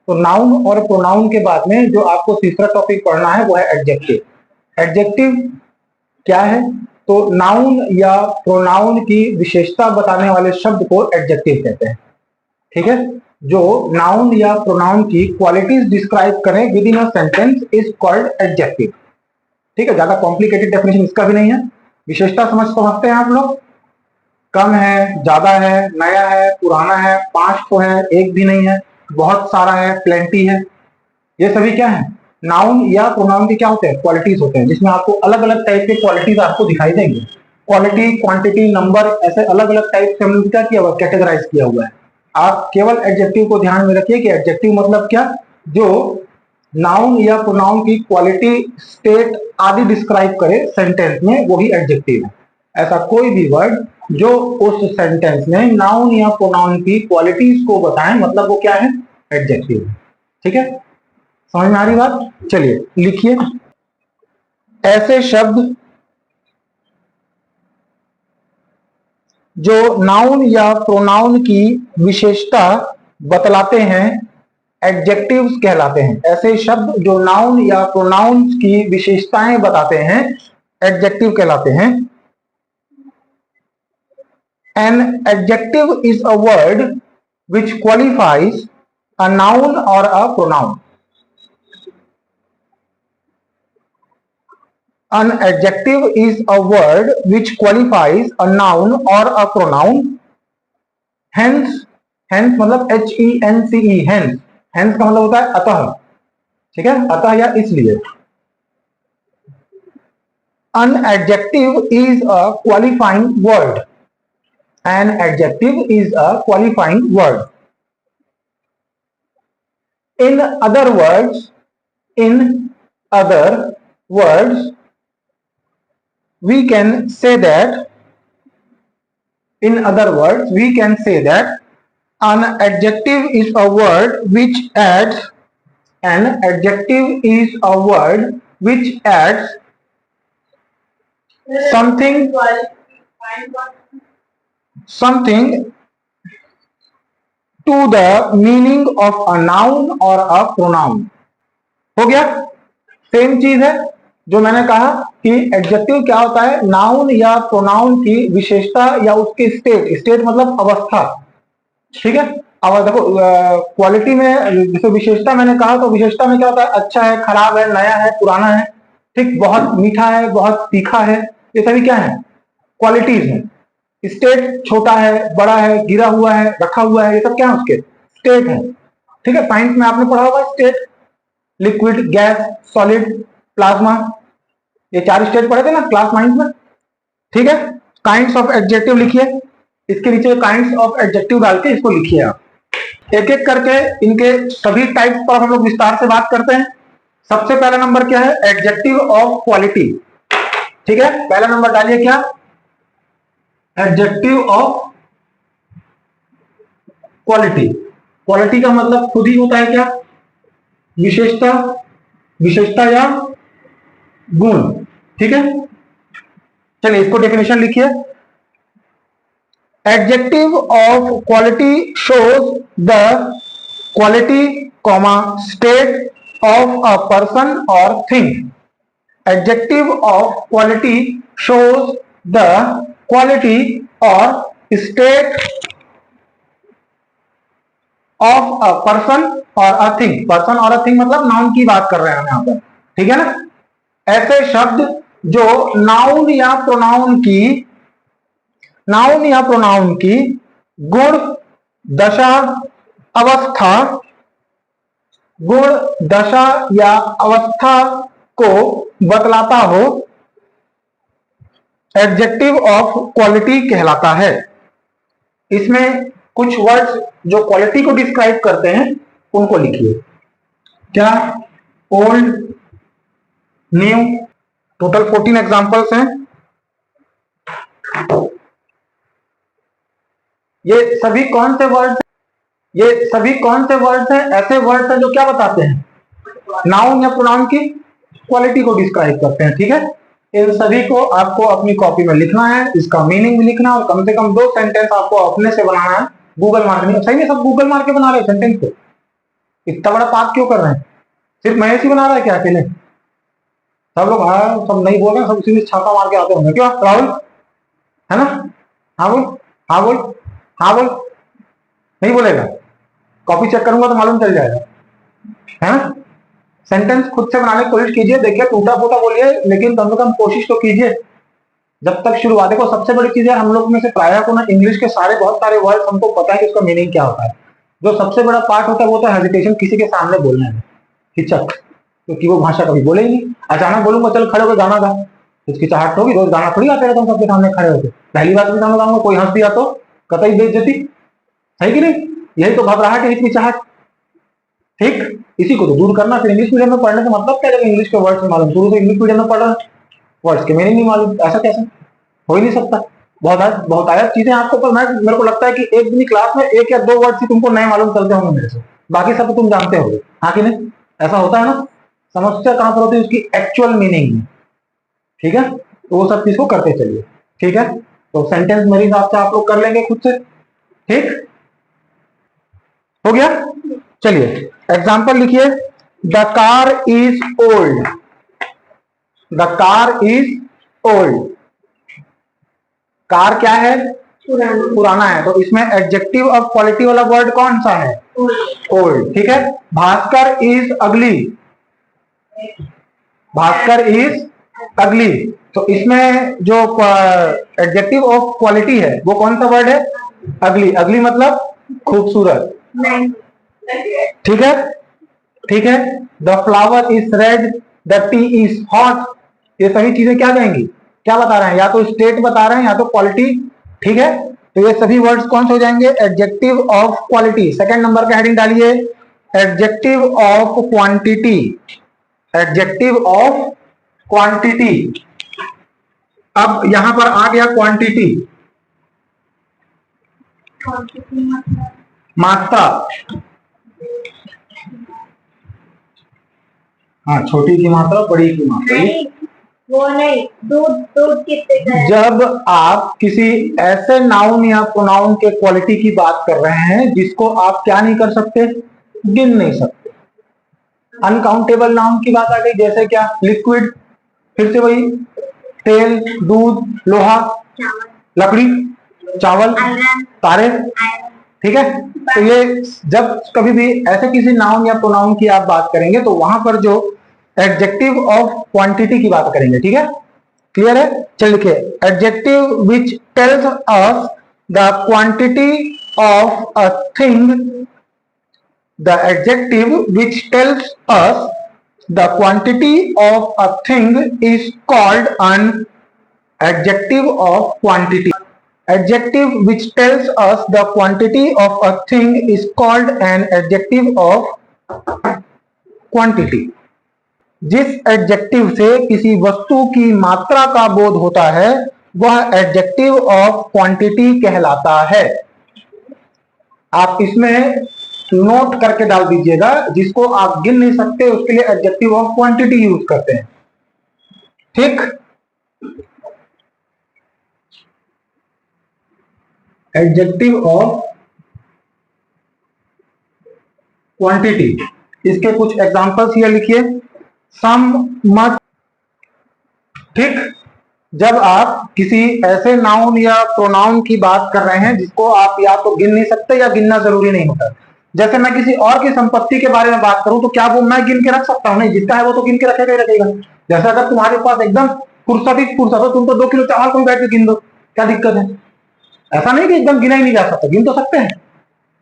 तो नाउन और प्रोनाउन के बाद में जो आपको तीसरा टॉपिक पढ़ना है वो है एडजेक्टिव। एडजेक्टिव क्या है? तो नाउन या प्रोनाउन की विशेषता बताने वाले शब्द को एडजेक्टिव कहते हैं। ठीक है, जो नाउन या प्रोनाउन की क्वालिटीज डिस्क्राइब करें with in a sentence is called adjective. ठीक है, ज्यादा कॉम्प्लिकेटेड डेफिनेशन इसका भी नहीं है। विशेषता समझते हैं आप लोग? कम है, ज्यादा है, नया है, पुराना है, 5 तो है, एक भी नहीं है, बहुत सारा है, प्लेंटी है, ये सभी क्या है? नाउन या प्रोनाउन के क्या होते हैं? क्वालिटीज होते हैं, जिसमें आपको अलग अलग टाइप के क्वालिटीज आपको दिखाई देंगे। क्वालिटी, क्वांटिटी, नंबर, ऐसे अलग अलग टाइप से हमने क्या किया हुआ, कैटेगराइज किया हुआ है। आप केवल एडजेक्टिव को ध्यान में रखिए कि एडजेक्टिव मतलब क्या? जो नाउन या प्रोनाउन की क्वालिटी, स्टेट आदि डिस्क्राइब करे सेंटेंस में, वही एडजेक्टिव है। ऐसा कोई भी वर्ड जो उस सेंटेंस में नाउन या प्रोनाउन की क्वालिटीज को बताएं, मतलब वो क्या है? एडजेक्टिव। ठीक है, समझ में आ रही बात? चलिए लिखिए, ऐसे शब्द जो नाउन या प्रोनाउन की विशेषता बतलाते हैं एडजेक्टिव्स कहलाते हैं। ऐसे शब्द जो नाउन या प्रोनाउन की विशेषताएं बताते हैं एडजेक्टिव कहलाते हैं। An adjective is a word which qualifies a noun or a pronoun. An adjective is a word which qualifies a noun or a pronoun. Hence, hence मतलब HENCE, hence, hence का मतलब होता है अतः। ठीक है, अतः या इसलिए। An adjective is a qualifying word. An adjective is a qualifying word. In other words, we can say that an adjective is a word which adds something to the meaning of a noun or a pronoun. हो गया? Same चीज है जो मैंने कहा कि adjective क्या होता है? नाउन या प्रोनाउन की विशेषता या उसकी स्टेट मतलब अवस्था। ठीक है, अब देखो क्वालिटी में जैसे विशेषता मैंने कहा, तो विशेषता में क्या होता है? अच्छा है, खराब है, नया है, पुराना है, ठीक, बहुत मीठा है, बहुत तीखा है, ये सभी क्या है? क्वालिटीज है। स्टेट छोटा है, बड़ा है, गिरा हुआ है, रखा हुआ है, ये सब क्या है? उसके स्टेट है। ठीक है, साइंस में आपने पढ़ा होगा state, liquid, gas, solid, plasma, ये 4 स्टेट पढ़े थे ना क्लास 9 में। ठीक है, काइंड्स ऑफ एडजेक्टिव लिखिए, इसके नीचे काइंड्स ऑफ एडजेक्टिव डाल के इसको लिखिए आप। एक एक करके इनके सभी टाइप्स पर हम लोग विस्तार से बात करते हैं। सबसे पहला नंबर क्या है? Adjective of quality. ठीक है, पहला नंबर डालिए क्या? Adjective of quality. क्वालिटी का मतलब खुद ही होता है क्या? विशेषता, विशेषता या गुण। ठीक है, चलिए इसको डेफिनेशन लिखिए। Adjective of quality shows the quality comma state of a person और thing. Adjective of quality shows the quality और स्टेट ऑफ अ पर्सन और अ थिंग। पर्सन और अ थिंग मतलब नाउन की बात कर रहे हैं हम यहां पर। ठीक है ना? ऐसे शब्द जो नाउन या प्रोनाउन की गुण, दशा, अवस्था, गुण, दशा या अवस्था को बतलाता हो, एडजेक्टिव ऑफ क्वालिटी कहलाता है। इसमें कुछ वर्ड्स जो क्वालिटी को डिस्क्राइब करते हैं उनको लिखिए। क्या? ओल्ड, न्यू, टोटल 14 एग्जांपल्स हैं। ये सभी कौन से वर्ड्स हैं? ऐसे वर्ड्स हैं जो क्या बताते हैं? नाउन या प्रोनाउन की क्वालिटी को डिस्क्राइब करते हैं। ठीक है, इन सभी को आपको अपनी कॉपी में लिखना है, इसका मीनिंग भी लिखना है, और कम से कम 2 सेंटेंस आपको अपने से बनाना है। गूगल मार के, सही में सब गूगल मार के बना रहे सेंटेंस को? इतना बड़ा पाप क्यों कर रहे हैं? सिर्फ महेश ही बना रहा है क्या अकेले? सब लोग हाँ सब नहीं बोल रहे, सब उसी में छापा मार के आते होंगे, क्यों राहुल? है ना? हाँ बोल, हाँ बोल, हाँ बोल। नहीं बोलेगा? कॉपी चेक करूंगा तो मालूम चल जाएगा, है ना? सेंटेंस खुद से बनाने की कोशिश कीजिए, देखिए टूटा फूटा बोलिए, लेकिन कम से कम कोशिश तो कीजिए। जब तक शुरुआत, देखो सबसे बड़ी चीज है हम लोग में से प्रायः को ना इंग्लिश के बहुत सारे वर्ड हमको पता है कि उसका मीनिंग क्या होता है। जो सबसे बड़ा पार्ट होता है वो तो हेजिटेशन, किसी के सामने बोलने में हिचक, क्योंकि वो भाषा कभी बोले ही नहीं। अचानक बोलूंगा चल खड़े होकर गाना गा, हिचकिचाहट होगी, रोज गाना थोड़ी आते रहता हूँ सबके सामने खड़े होकर। पहली बार भी गाना गाऊंगा, कोई हंस दिया तो कतई बेइज्जती, है कि नहीं? यही तो घबराहट है, हिचकिचाहट। ठीक, इसी को तो दूर करना। फिर इंग्लिश मीडियम में पढ़ने का मतलब क्या, जब इंग्लिश के वर्ड्स मालूम, शुरू से इंग्लिश मीडियम में पढ़ रहे हैं, वर्ड्स के मीनिंग नहीं मालूम, ऐसा कैसे? हो ही नहीं सकता। बहुत आया चीजें आपको, पर मेरे को लगता है कि एक दिन की क्लास में एक या दो वर्ड ही तुमको नए मालूम चलते होंगे मेरे से, बाकी सब तुम जानते होगे, हाँ कि नहीं? ऐसा होता है ना? समस्या कहां पर होती है? उसकी एक्चुअल मीनिंग में। ठीक है, तो वो सब चीज को करते चलिए। ठीक है, तो सेंटेंस मेरे हिसाब से आप लोग कर लेंगे खुद से। ठीक हो गया? चलिए एग्जाम्पल लिखिए। The car is old. The car is old. Car क्या है? पुराना है। तो इसमें एडजेक्टिव ऑफ क्वालिटी वाला वर्ड कौन सा है? ओल्ड। ठीक है। भास्कर इज अगली। भास्कर इज अगली। तो इसमें जो एडजेक्टिव ऑफ क्वालिटी है वो कौन सा वर्ड है? अगली। अगली मतलब खूबसूरत। ठीक है, ठीक है। The flower is red, the T is hot. ये सभी चीजें क्या जाएंगी, क्या बता रहे हैं? या तो स्टेट बता रहे हैं या तो क्वालिटी। ठीक है, तो ये सभी वर्ड्स कौन से हो जाएंगे? Adjective of quality. Second number का हेडिंग डालिए, adjective of quantity. Adjective of quantity. अब यहां पर आ गया क्वांटिटी, मात्रा। हाँ, छोटी की मात्रा, बड़ी की मात्रा। वो नहीं, दूध कितने? जब आप किसी ऐसे नाउन या प्रोनाउन के क्वालिटी की बात कर रहे हैं जिसको आप क्या नहीं कर सकते, गिन नहीं सकते। अनकाउंटेबल नाउन की बात आ गई, जैसे क्या? लिक्विड, फिर से वही, तेल, दूध, लोहा, लकड़ी, चावल, तारे। ठीक है, तो ये जब कभी भी ऐसे किसी नाउन या प्रोनाउन की आप बात करेंगे तो वहां पर जो एडजेक्टिव ऑफ क्वांटिटी की बात करेंगे। ठीक है, क्लियर है? चल लिखिए, adjective which tells us the quantity of a thing. The adjective which tells us the quantity of a thing is called an adjective of quantity. Adjective which tells us the quantity of a thing is called an adjective of quantity. जिस adjective से किसी वस्तु की मात्रा का बोध होता है वह एडजेक्टिव ऑफ क्वांटिटी कहलाता है। आप इसमें नोट करके डाल दीजिएगा, जिसको आप गिन नहीं सकते उसके लिए एडजेक्टिव ऑफ क्वांटिटी यूज करते हैं। ठीक, एडजेक्टिव ऑफ क्वांटिटी। इसके कुछ एग्जांपल्स ये लिखिए, सम, मच। ठीक, जब आप किसी ऐसे नाउन या प्रोनाउन की बात कर रहे हैं जिसको आप या तो गिन नहीं सकते या गिनना जरूरी नहीं होता। जैसे मैं किसी और की संपत्ति के बारे में बात करूं तो क्या वो मैं गिन के रख सकता हूं? नहीं, जिसका है वो तो गिन के रखेगा ही रखेगा। जैसे अगर तुम्हारे पास एकदम फुर्सत हो, तुम तो 2 किलो चावल को बैठ के गिन दो, क्या दिक्कत है? ऐसा नहीं कि एकदम गिना ही नहीं जा सकता, गिन तो सकते हैं,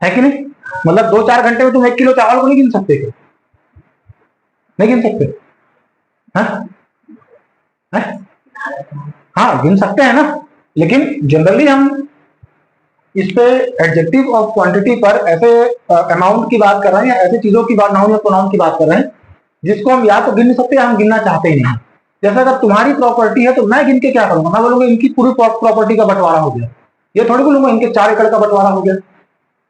है कि नहीं? मतलब 2-4 घंटे में तुम 1 किलो चावल को नहीं गिन सकते क्या? नहीं गिन सकते? हाँ, गिन सकते हैं ना, लेकिन जनरली हम इस पे एडजेक्टिव ऑफ क्वांटिटी पर ऐसे अमाउंट की बात कर रहे हैं या ऐसी चीजों की बात, नाउन या प्रोनाउन की बात कर रहे हैं जिसको हम या तो गिन नहीं सकते या हम गिनना चाहते ही नहीं। जैसे अगर तुम्हारी प्रॉपर्टी है तो मैं गिन के क्या करूंगा? मैं बोलूंगा इनकी पूरी प्रॉपर्टी का बंटवारा हो गया। ये थोड़ी बोलूंगा इनके 4 एकड़ का बंटवारा हो गया।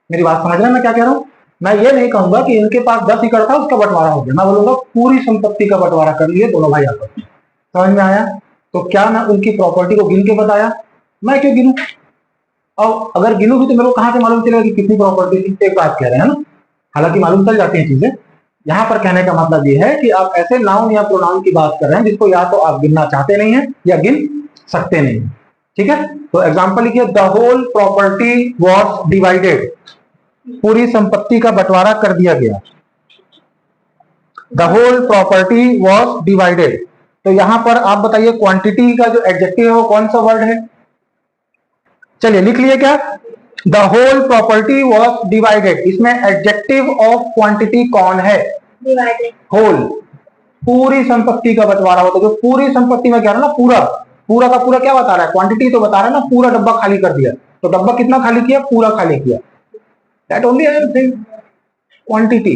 मेरी बात समझ रहे हैं मैं क्या कह रहा हूं? मैं ये नहीं कहूंगा कि इनके पास 10 एकड़ था उसका बंटवारा हो गया, मैं बोलूंगा पूरी संपत्ति का बंटवारा कर लिए दोनों भाई आपस में। समझ में आया? तो क्या मैं उनकी प्रॉपर्टी को गिन के बताया? मैं क्यों गिनूं? और अगर गिनूं भी तो मेरे को कहां से मालूम चलेगा कि कितनी प्रॉपर्टी थी? एक बात कह रहे हैं ना, हालांकि मालूम चल जाती हैं चीजें। यहां पर कहने का मतलब ये है कि आप ऐसे नाउन या प्रोनाउन की बात कर रहे हैं जिसको या तो आप गिनना चाहते नहीं है या गिन सकते नहीं। ठीक है, तो एग्जांपल लिखिए, the whole property was divided, पूरी संपत्ति का बंटवारा कर दिया गया। The whole property was divided, तो यहां पर आप बताइए क्वांटिटी का जो एडजेक्टिव है वो कौन सा वर्ड है? चलिए लिख लिए क्या, the whole property was divided, इसमें एडजेक्टिव ऑफ क्वांटिटी कौन है? डिवाइडेड। होल, पूरी संपत्ति का बंटवारा होता है। जो पूरी संपत्ति में क्या रहा ना, पूरा पूरा का पूरा क्या बता रहा है? क्वांटिटी तो बता रहा है ना, पूरा डब्बा खाली कर दिया। तो डब्बा कितना खाली किया? पूरा खाली किया। That only I am saying quantity.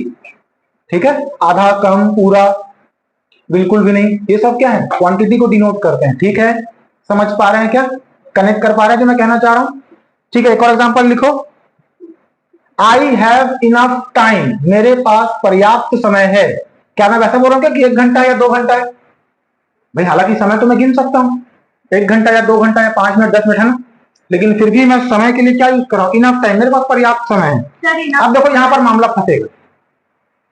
ठीक है, आधा, कम, पूरा, बिल्कुल भी नहीं, ये सब क्या है? क्वांटिटी को डिनोट करते हैं। ठीक है, समझ पा रहे हैं क्या? कनेक्ट कर पा रहे हैं जो मैं कहना चाह रहा हूं? ठीक है, एक और एग्जांपल लिखो, आई हैव इनफ टाइम, मेरे पास पर्याप्त समय है। क्या मैं वैसे बोल रहा हूं क्या कि 1 घंटा या 2 घंटा है? भाई हालांकि समय तो मैं गिन सकता हूं, 1 घंटा या 2 घंटा या 5 मिनट 10 मिनट, है ना, लेकिन फिर भी मैं समय के लिए क्या यूज कर रहा हूं? इनफ टाइम, मेरे पास पर्याप्त समय है। अब देखो यहां पर मामला फंसेगा।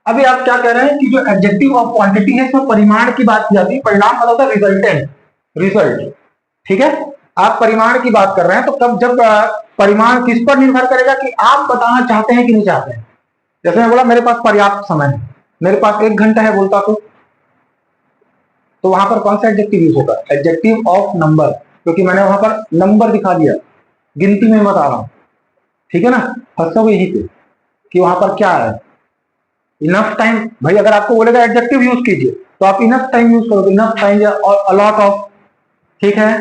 अभी आप क्या कह रहे हैं कि जो एडजेक्टिव ऑफ क्वांटिटी है इसमें परिमाण की बात की जाती है, परिणाम मतलब होता है रिजल्टेंट, रिजल्ट। ठीक है, आप परिमाण की बात कर रहे हैं, तो कब जब परिमाण किस पर निर्भर करेगा कि आप बताना चाहते हैं कि नहीं चाहते हैं। जैसे मैं बोला मेरे पास पर्याप्त समय है, मेरे पास 1 घंटा है बोलता तो वहां पर कौन सा एडजेक्टिव यूज होगा? एडजेक्टिव ऑफ नंबर, क्योंकि मैंने वहां पर नंबर दिखा दिया, गिनती में बता रहा हूं। ठीक है ना, फंसो यही पे कि वहां पर क्या है, इनफ टाइम। भाई अगर आपको बोलेगा एडजेक्टिव यूज कीजिए तो आप इनफ टाइम यूज करोगे, इनफ टाइम या अलॉट ऑफ। ठीक है,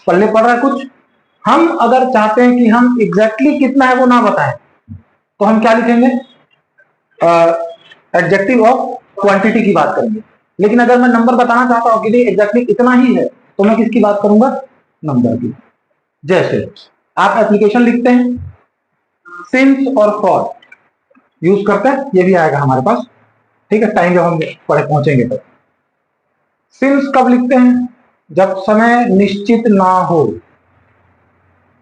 पल्ले पड़ रहा है कुछ? हम अगर चाहते हैं कि हम एग्जैक्टली कितना है वो ना बताएं तो हम क्या लिखेंगे? एडजेक्टिव ऑफ क्वांटिटी की बात करेंगे। लेकिन अगर मैं नंबर बताना चाहता हूं कि एग्जैक्टली इतना ही है तो मैं किसकी बात करूंगा? नंबर की। जैसे आप एप्लीकेशन लिखते हैं, सिंस और फॉर यूज करते हैं, ये भी आएगा हमारे पास। ठीक है, टाइम जब हम पढ़े पहुंचेंगे तो। सिंस कब लिखते हैं? जब समय निश्चित ना हो।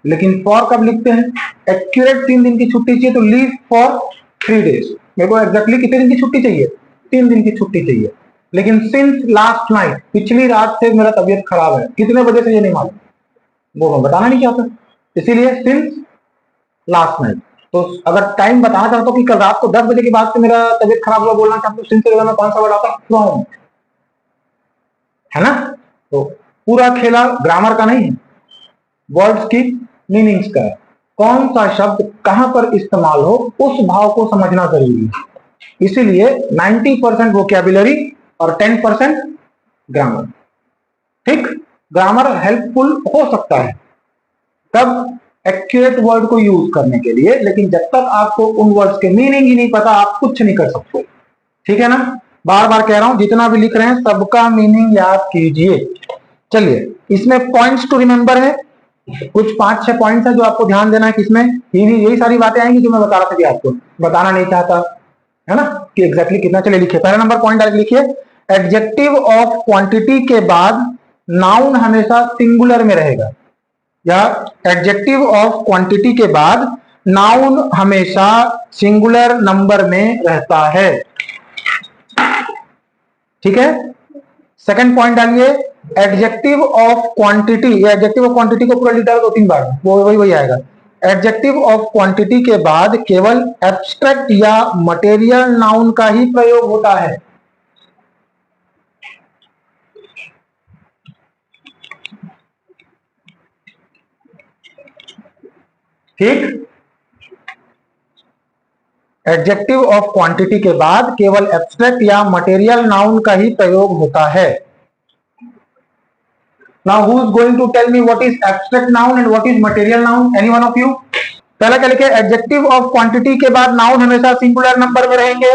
लेकिन फॉर कब लिखते हैं? एक्यूरेट 3 दिन की छुट्टी चाहिए तो लीव फॉर 3 डेज। मेरे को एग्जैक्टली कितने दिन की छुट्टी चाहिए? 3 दिन की छुट्टी चाहिए। लेकिन सिंस लास्ट नाइट, पिछली रात से मेरा तबीयत खराब है, कितने बजे से ये नहीं मालूम, वो मैं बताना नहीं चाहता, इसीलिए सिंस लास्ट नाइट। तो अगर टाइम बताना चाहता हूँ कि कल रात को 10 बजे के बाद से मेरा तबीयत खराब हुआ बोलना चाहता हूँ, सिंस के जगह में कौन सा वर्ड आता? फ्रॉम, है ना। तो पूरा खेला ग्रामर का नहीं है, वर्ड्स की मीनिंग्स का है। कौन सा शब्द कहां पर इस्तेमाल हो उस भाव को समझना जरूरी है। इसीलिए 90% वोकैबुलरी और 10% ग्रामर। ठीक, ग्रामर हेल्पफुल हो सकता है तब एक्यूरेट वर्ड को यूज करने के लिए, लेकिन जब तक आपको उन वर्ड्स के मीनिंग ही नहीं पता आप कुछ नहीं कर सकते। ठीक है ना, बार बार कह रहा हूं, जितना भी लिख रहे हैं सबका मीनिंग याद कीजिए। चलिए, इसमें पॉइंट्स टू रिमेंबर है, कुछ 5-6 पॉइंट्स है जो आपको ध्यान देना है। किसमें यही सारी बातें आएंगी जो मैं बता रहा था कि आपको बताना नहीं चाहता, है ना, कि एग्जैक्टली कितना। चलिए लिखिए, पहला नंबर पॉइंट डायरेक्ट लिखिए, एडजेक्टिव ऑफ क्वांटिटी के बाद नाउन हमेशा सिंगुलर में रहेगा, या एडजेक्टिव ऑफ क्वांटिटी के बाद नाउन हमेशा सिंगुलर नंबर में रहता है। ठीक है, सेकंड पॉइंट डालिए, एडजेक्टिव ऑफ क्वांटिटी, या एडजेक्टिव ऑफ क्वांटिटी को पूरा लिखा 2-3 बार, वो वही आएगा। एडजेक्टिव ऑफ क्वांटिटी के बाद केवल एब्स्ट्रैक्ट या मटेरियल नाउन का ही प्रयोग होता है। ठीक, एडजेक्टिव ऑफ क्वांटिटी के बाद केवल एब्स्ट्रैक्ट या मटेरियल नाउन का ही प्रयोग होता है। Now who is going to tell me what is abstract noun and what is material noun? Any one of you? पहला क्या लिखे, एडजेक्टिव ऑफ क्वांटिटी के बाद नाउन हमेशा सिंगुलर नंबर में रहेंगे,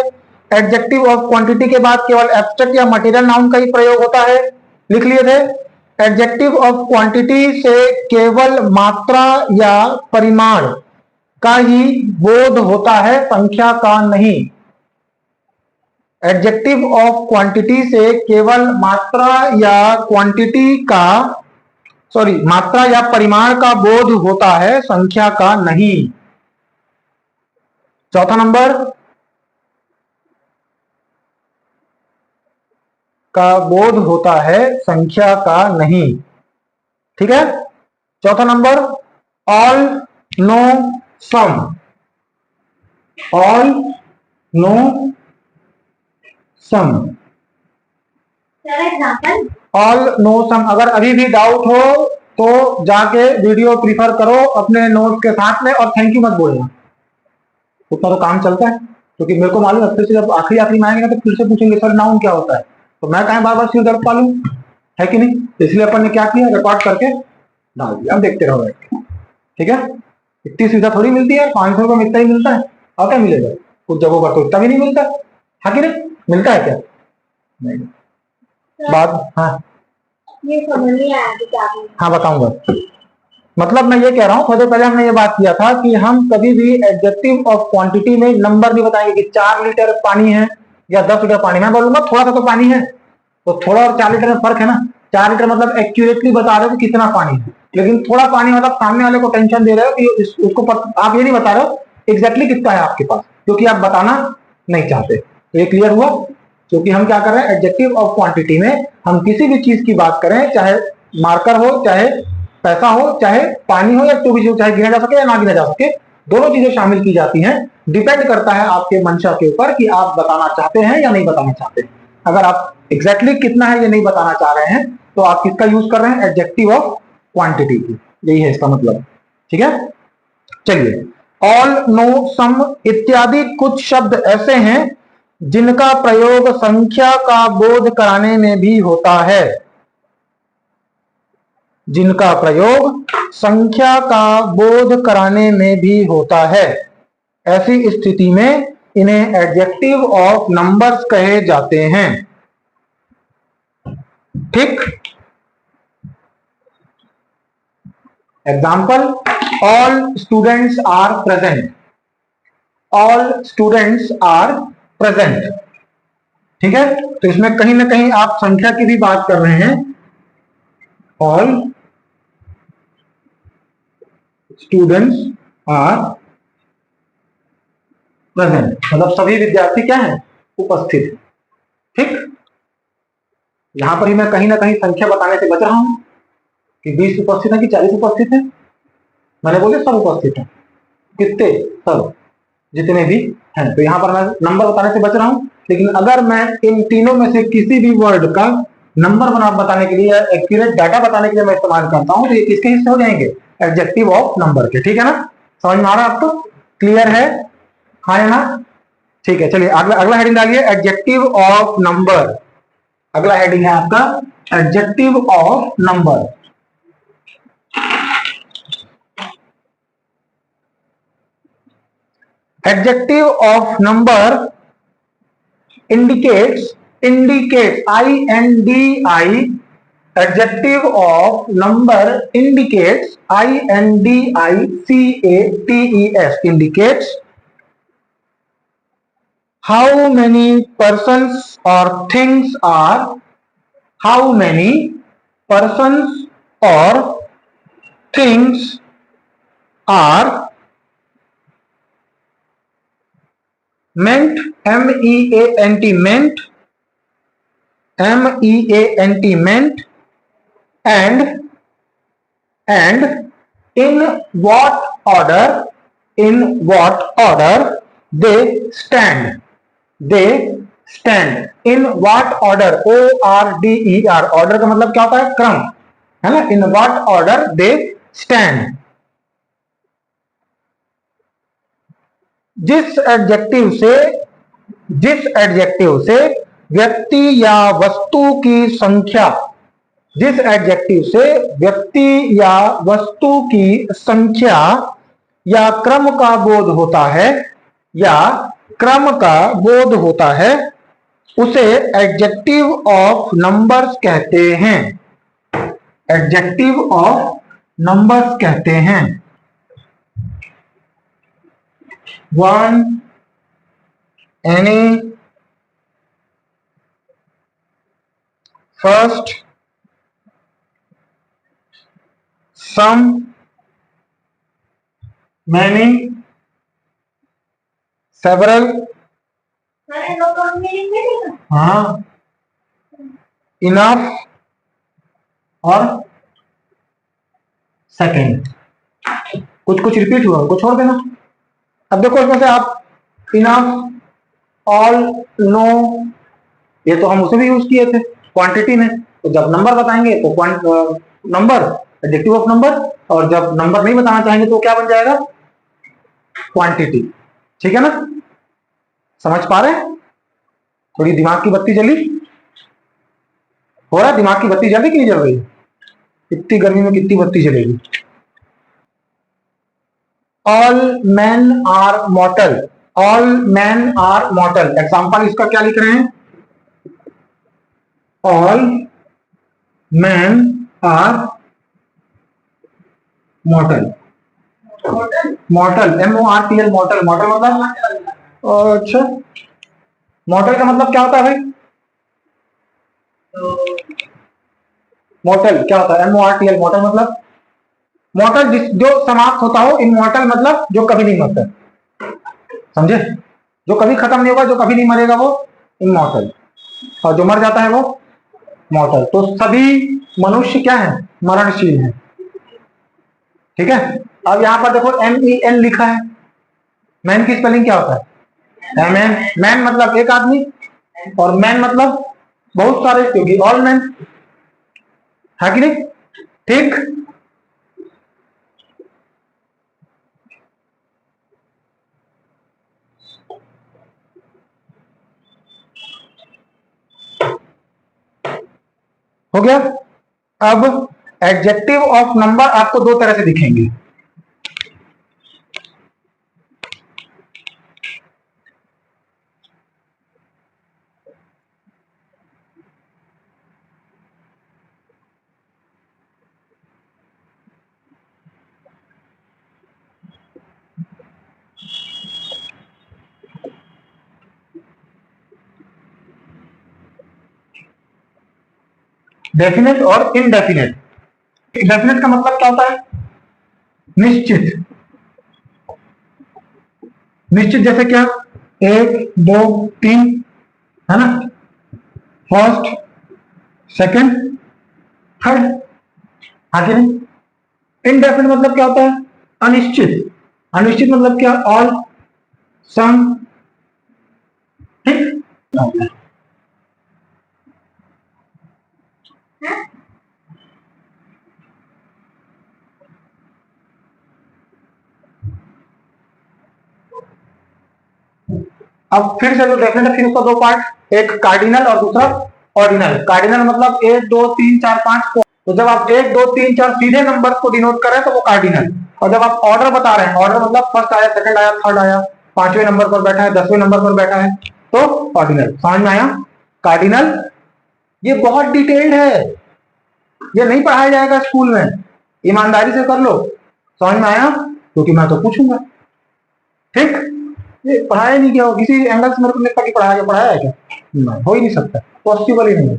एडजेक्टिव ऑफ क्वांटिटी के बाद केवल एब्स्ट्रैक्ट या मटेरियल नाउन का ही प्रयोग होता है। लिख लिए थे, एडजेक्टिव ऑफ क्वांटिटी से केवल मात्रा या परिमाण का ही बोध होता है, संख्या का नहीं। एडजेक्टिव ऑफ क्वांटिटी से केवल मात्रा या क्वांटिटी का, सॉरी, मात्रा या परिमाण का बोध होता है, संख्या का नहीं। चौथा नंबर, का बोध होता है, संख्या का नहीं। ठीक है। चौथा number, all no some. All no some. All no some. अगर अभी भी डाउट हो तो जाके वीडियो प्रीफर करो अपने नोट्स के साथ में, और थैंक यू मत बोलना, उतना तो काम चलता है। क्योंकि मेरे को मालूम है फिर से जब आखिरी में आएंगे ना तो फिर से पूछेंगे सर नाउन क्या होता है, तो मैं कहीं बार बार सिर दर्द पालू, है कि नहीं। इसलिए अपन ने क्या किया, रिकॉर्ड करके डाल दिया, अब देखते रहो। ठीक है। इतनी सुविधा थोड़ी मिलती है, 500 रुपये में इतना ही मिलता है, और क्या मिलेगा। कुछ जगहों पर तो इतना भी नहीं मिलता है कि नहीं, मिलता है क्या, नहीं। बात हाँ, ये समझ नहीं आया कि क्या। हाँ बताऊंगा। मतलब मैं ये कह रहा हूं, थोड़े पहले हमने ये बात किया था कि हम कभी भी एडजेक्टिव ऑफ क्वांटिटी में नंबर नहीं बताएंगे कि 4 लीटर पानी है या 10 लीटर पानी। मैं बोलूंगा थोड़ा सा तो पानी है, तो थोड़ा और 4 लीटर में फर्क है ना। 4 लीटर मतलब एक्यूरेटली बता रहे हो कि कितना पानी है, लेकिन थोड़ा पानी मतलब सामने वाले को टेंशन दे रहे हो कि उसको आप ये नहीं बता रहे हो एग्जैक्टली कितना है आपके पास, क्योंकि आप बताना नहीं चाहते। तो ये क्लियर हुआ। क्योंकि हम क्या कर रहे हैं, एडजेक्टिव ऑफ क्वांटिटी में हम किसी भी चीज की बात करें, चाहे मार्कर हो, चाहे पैसा हो, चाहे पानी हो, या जो भी हो, चाहे गिना जा सके या ना गिना जा सके, दोनों चीजें शामिल की जाती हैं। डिपेंड करता है आपके मंशा के ऊपर कि आप बताना चाहते हैं या नहीं बताना चाहते। अगर आप एग्जैक्टली कितना है ये नहीं बताना चाह रहे हैं तो आप किसका यूज कर रहे हैं, एडजेक्टिव ऑफ क्वांटिटी की। यही है इसका मतलब। ठीक है। चलिए, ऑल नो सम इत्यादि कुछ शब्द ऐसे हैं जिनका प्रयोग संख्या का बोध कराने में भी होता है। जिनका प्रयोग संख्या का बोध कराने में भी होता है। ऐसी स्थिति में इन्हें एडजेक्टिव ऑफ नंबर्स कहे जाते हैं। ठीक। Example, all students are present. All students are present. ठीक है। तो इसमें कहीं ना कहीं आप संख्या की भी बात कर रहे हैं। ऑल स्टूडेंट्स आर प्रेजेंट मतलब सभी विद्यार्थी क्या है, उपस्थित। ठीक। यहां पर ही मैं कहीं ना कहीं संख्या बताने से बच रहा हूं कि 20 उपस्थित है कि 40 उपस्थित है। मैंने बोले सब उपस्थित है, कितने, सब, जितने भी हैं। तो यहां पर मैं नंबर बताने से बच रहा हूं। लेकिन अगर मैं इन तीनों में से किसी भी वर्ड का नंबर बताने के लिए या एक्यूरेट डाटा बताने के लिए मैं इस्तेमाल करता हूं तो ये किसके हिस्से हो जाएंगे, एडजेक्टिव ऑफ नंबर के। ठीक है ना, समझ में आ रहा है आपको, क्लियर है, हाँ है ना। ठीक है। चलिए अगला अगला हेडिंग डालिए, एडजेक्टिव ऑफ नंबर। अगला हेडिंग है आपका adjective of number. Adjective of number indicates INDI। adjective of number indicates INDICATES, indicates how many persons or things are, how many persons or things are meant, MEANT, meant, MEANT, meant, and in what order, in what order they stand, they stand, in what order, ORDER, order का मतलब क्या होता है, क्रम, है ना। in what order they stand। जिस adjective से व्यक्ति या वस्तु की संख्या, जिस एडजेक्टिव से व्यक्ति या वस्तु की संख्या या क्रम का बोध होता है, या क्रम का बोध होता है, उसे एडजेक्टिव ऑफ नंबर्स कहते हैं। एडजेक्टिव ऑफ नंबर्स कहते हैं। 1, any, first, some, many, several। हाँ इनफ और सेकेंड। कुछ कुछ रिपीट हुआ, उनको छोड़ देना। अब देखो इसमें से आप इनफ, ऑल, नो, ये तो हम उसे भी यूज किए थे क्वांटिटी में। तो जब नंबर बताएंगे तो नंबर, एडजेक्टिव ऑफ नंबर, और जब नंबर नहीं बताना चाहेंगे तो क्या बन जाएगा, क्वांटिटी। ठीक है ना, समझ पा रहे हैं? थोड़ी दिमाग की बत्ती जली हो रहा है, दिमाग की बत्ती जल रही कि नहीं जल रही? इतनी गर्मी में कितनी बत्ती जलेगी। All man are mortal, all man are mortal. Example इसका क्या लिख रहे हैं, all man are mortal. Mortal, MORTL, mortal, mortal मतलब, अच्छा, मॉर्टल का मतलब क्या होता है भाई? मॉर्टल क्या होता है? MORTL, मॉर्टल मतलब मॉर्टल जो समाप्त होता हो, इमॉर्टल मतलब जो कभी नहीं मरता, समझे? जो कभी खत्म नहीं होगा, जो कभी नहीं मरेगा वो इमॉर्टल, और जो मर जाता है वो मॉर्टल। तो सभी मनुष्य क्या है, मरणशील है। ठीक है, अब यहां पर देखो MEN लिखा है। मैन की स्पेलिंग क्या होता है? MN। मैन मतलब एक आदमी, और मैन मतलब बहुत सारे, क्योंकि ऑल मैन है कि नहीं? ठीक, हो गया। अब एडजेक्टिव ऑफ नंबर आपको दो तरह से दिखेंगे। डेफिनेट और इनडेफिनेट। डेफिनेट का मतलब क्या होता है? निश्चित। निश्चित जैसे क्या, एक, दो, तीन, है ना, फर्स्ट, सेकंड, थर्ड, हाँ कि नहीं? इनडेफिनेट मतलब क्या होता है? अनिश्चित। अनिश्चित मतलब क्या, ऑल, सम, ठीक। अब फिर से जो डेफिनेट है, फिर उसका दो पार्ट, एक कार्डिनल और दूसरा ऑर्डिनल। कार्डिनल मतलब एक, दो, तीन, चार, पांच को, तो जब आप एक, दो, तीन, चार सीधे नंबर को डिनोट कर रहे हैं तो वो कार्डिनल। और जब आप ऑर्डर बता रहे हैं, ऑर्डर मतलब फर्स्ट आया, सेकंड आया, थर्ड आया, पांचवें नंबर पर बैठा है, 10वें नंबर पर बैठा है, तो ऑर्डिनल। समझ में आया? कार्डिनल ये बहुत डिटेल्ड है, ये नहीं पढ़ाया जाएगा स्कूल में, ईमानदारी से कर लो। समझ में आया? क्योंकि मैं तो पूछूंगा। ठीक, ये पढ़ाया नहीं गया, किसी एंगल से मेरे को लगता कि पढ़ाया है क्या? नहीं, हो ही नहीं सकता, पॉसिबल ही नहीं है।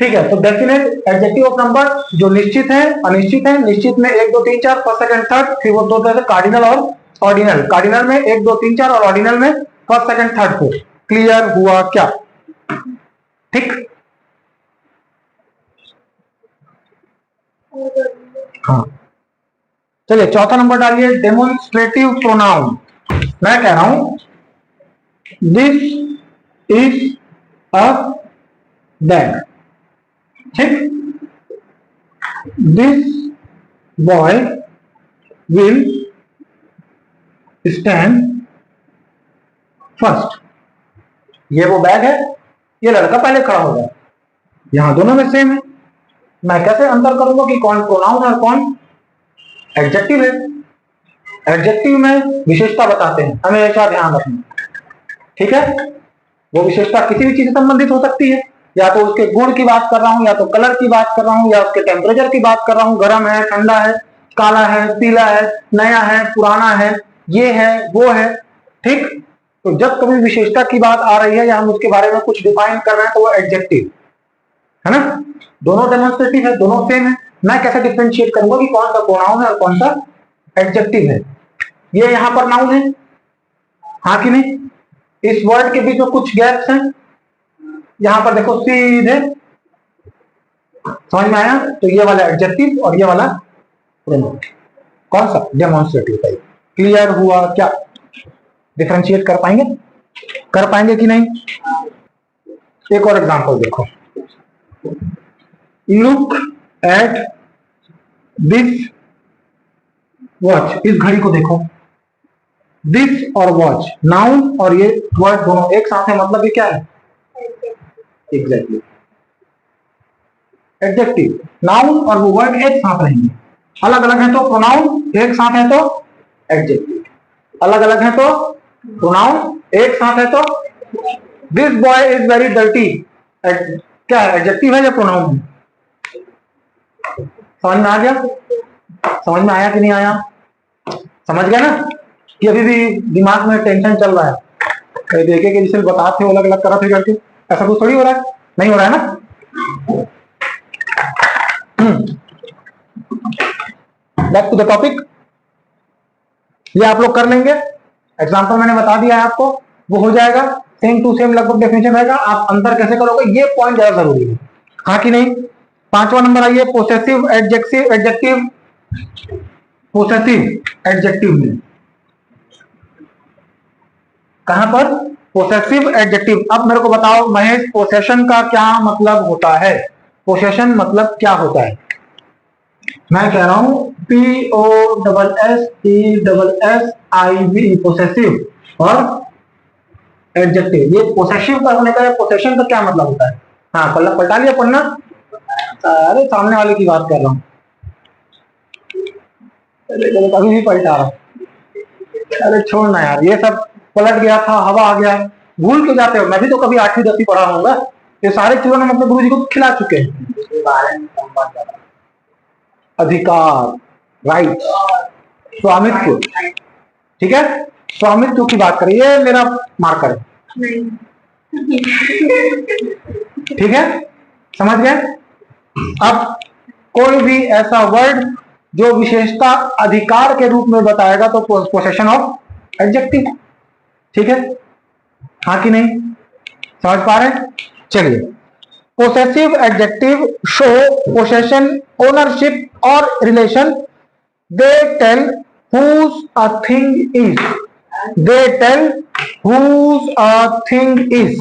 ठीक है, तो डेफिनेट एडजेक्टिव ऑफ नंबर जो निश्चित है, अनिश्चित है। निश्चित में एक, दो, तीन, चार, फर्स्ट, सेकंड, थर्ड, फिर वो दो तरह से कार्डिनल और ऑर्डिनल। कार्डिनल में एक, दो, तीन, चार, और ऑर्डिनल में फर्स्ट, सेकंड, थर्ड को। क्लियर हुआ क्या? ठीक, हाँ, चलिए चौथा नंबर डालिए, डेमोन्स्ट्रेटिव प्रोनाउन। मैं कह रहा हूं दिस इज अ बैग, ठीक। This boy will stand first. ये वो बैग है, ये लड़का पहले खड़ा होगा। यहां दोनों में सेम है, मैं कैसे अंतर करूंगा कि कौन प्रोनाउन है और कौन एडजेक्टिव है? एडजेक्टिव में विशेषता बताते हैं, हमेशा ध्यान रखना। ठीक है, वो विशेषता किसी भी चीज से संबंधित हो सकती है, या तो उसके गुण की बात कर रहा हूं, या तो कलर की बात कर रहा हूं, या उसके टेम्परेचर की बात कर रहा हूं, गर्म है, ठंडा है, काला है, पीला है, नया है, पुराना है, ये है, वो है। ठीक, तो जब कभी विशेषता की बात आ रही है या हम उसके बारे में कुछ डिफाइन कर रहे हैं तो वो एडजेक्टिव है ना। दोनों डेमोन्स्ट्रेटिव है, दोनों सेम है। मैं कैसे डिफरेंशिएट करूंगा कि कौन सा प्रोनाउन है और कौन सा एडजेक्टिव है? ये यहां पर नाउन है, हाँ कि नहीं? इस वर्ड के बीच में कुछ गैप्स हैं, यहां पर देखो सीधे, समझ में आया? तो ये वाला एडजेक्टिव और ये वाला प्रोनाउन, कौन सा? Demonstrative type. क्लियर हुआ क्या? डिफरेंशिएट कर पाएंगे? कर पाएंगे कि नहीं? एक और एग्जांपल देखो, लुक एट दिस वॉच, इस घड़ी को देखो। दिस और वॉच नाउन और ये वर्ड दोनों एक साथ है, मतलब ये क्या है? Exactly adjective. नाउन और वो वर्ड एक साथ रहेंगे, अलग अलग है तो प्रोनाउन, एक साथ है तो एडजेक्टिव, अलग अलग है तो प्रोनाउन, एक साथ है तो। This boy is very dirty, क्या है? एडजेक्टिव है या प्रोनाउन है? समझ में आ गया? समझ में आया कि नहीं आया? समझ गया ना कि अभी भी दिमाग में टेंशन चल रहा है, देखे कि जिसे बताते हो अलग अलग तरह से करके, ऐसा कुछ थोड़ी हो रहा है, नहीं हो रहा है ना? बैक टू द टॉपिक, ये आप लोग कर लेंगे। एग्जांपल मैंने बता दिया है आपको, वो हो जाएगा, सेम टू सेम लगभग डेफिनेशन रहेगा। आप अंतर कैसे करोगे, ये पॉइंट ज्यादा जरूरी है, हाँ कि नहीं? पांचवा नंबर आइए, पोसेसिव एडजेक्टिव। पोसेसिव एडजेक्टिव में कहां पर? Possessive adjective. अब मेरे को बताओ महेश, पोसेशन का क्या मतलब होता है? पोसेशन मतलब क्या होता है? मैं कह रहा हूं POSSESSIV, पोसेसिव और एडजेक्टिव। ये पोसेसिव करने का, पोसेशन का क्या मतलब होता है? हाँ, पलटा लिया पढ़ना? अरे सामने वाले की बात कर रहा हूं, कभी भी पलटा रहा। अरे छोड़ना यार, ये सब पलट गया था, हवा आ गया, भूल के जाते हो। मैं भी तो कभी 8वीं 10वीं पढ़ा होगा, ये सारे खिलौने मतलब गुरु जी को खिला चुके हैं। अधिकार, राइट, स्वामित्व, ठीक है? स्वामित्व की बात करें, ये मेरा मार्कर है, ठीक है? समझ गए? अब कोई भी ऐसा वर्ड जो विशेषता अधिकार के रूप में बताएगा तो पोसेशन ऑफ एडजेक्टिव, ठीक है? हाँ कि नहीं? समझ पा रहे हैं? चलिए, possessive adjective show possession, ownership और relation. They tell whose a thing is, they tell whose a thing is,